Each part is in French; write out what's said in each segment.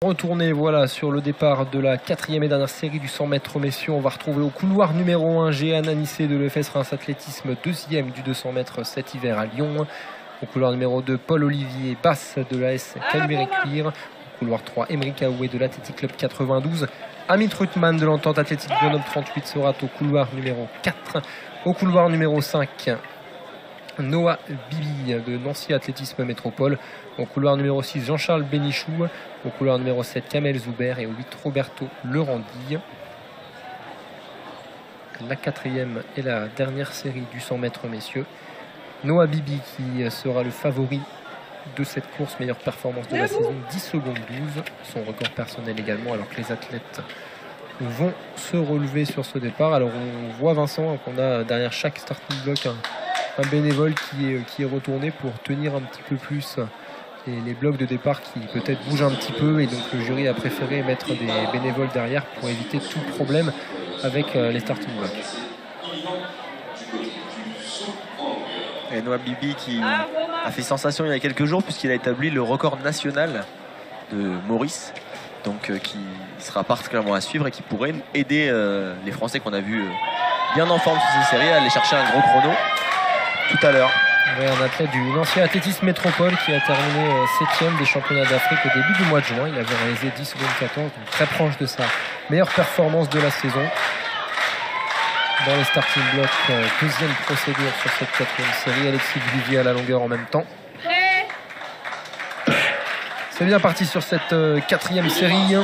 Retourner voilà sur le départ de la quatrième et dernière série du 100 mètres messieurs. On va retrouver au couloir numéro 1 Jehan Anissé de l'EFS Reims Athlétisme, deuxième du 200 mètres cet hiver à Lyon. Au couloir numéro 2 Paul-Olivier Basse de l'AS Caluire-et-Cuire. Au couloir 3 Émeric Aoué de l'Athletic Club 92. Amit Ruttmann de l'Entente Athlétique Grenoble 38 sera au couloir numéro 4. Au couloir numéro 5 Noah Bibi de Nancy Athlétisme Métropole. Au couloir numéro 6 Jean-Charles Bénichou. Au couloir numéro 7 Kamel Zoubert. Et au 8 Roberto Lerandi. La quatrième et la dernière série du 100 mètres messieurs. Noah Bibi qui sera le favori de cette course, meilleure performance de la saison, 10 secondes 12, son record personnel également, alors que les athlètes vont se relever sur ce départ. Alors on voit Vincent qu'on a derrière chaque starting block un bénévole qui est retourné pour tenir un petit peu plus les blocs de départ qui peut-être bougent un petit peu, et donc le jury a préféré mettre des bénévoles derrière pour éviter tout problème avec les starting blocks. Et Noah Bibi qui a fait sensation il y a quelques jours puisqu'il a établi le record national de Maurice, donc qui sera particulièrement à suivre et qui pourrait aider les Français qu'on a vu bien en forme sur ces séries à aller chercher un gros chrono tout à l'heure. Un athlète du Nancy Athlétisme Métropole qui a terminé 7e des championnats d'Afrique au début du mois de juin. Il avait réalisé 10 secondes 14, donc très proche de sa meilleure performance de la saison. Dans les starting blocks, deuxième procédure sur cette quatrième série. Alexis Vivier à la longueur en même temps. C'est bien parti sur cette quatrième série.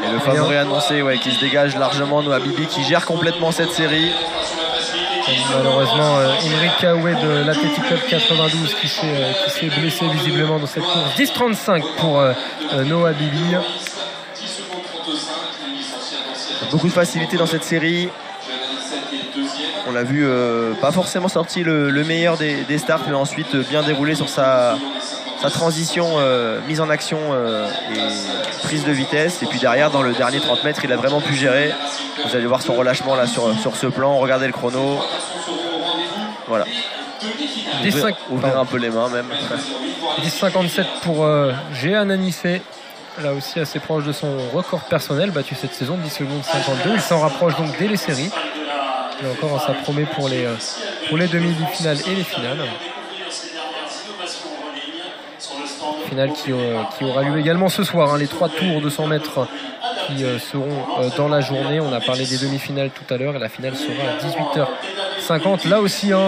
Et le favori annoncé qui se dégage largement, Noah Bibi qui gère complètement cette série. Et malheureusement, Émeric Aoué de l'Athletic Club 92 qui s'est blessé visiblement dans cette course. 10-35 pour Noah Bibi. Beaucoup de facilité dans cette série. On l'a vu, pas forcément sorti le meilleur des starts, mais ensuite bien déroulé sur sa transition, mise en action et prise de vitesse. Et puis derrière, dans le dernier 30 mètres, il a vraiment pu gérer. Vous allez voir son relâchement là sur ce plan. Regardez le chrono. Voilà. Ouvrir un peu les mains même. 10-57 pour Jehan Anissé. Là aussi assez proche de son record personnel battu cette saison, 10 secondes 52. Il s'en rapproche donc dès les séries. Et encore, ça promet pour les demi-finales et les finales. Finale qui aura lieu également ce soir. Les 3 tours de 100 mètres qui seront dans la journée. On a parlé des demi-finales tout à l'heure et la finale sera à 18h50. Là aussi,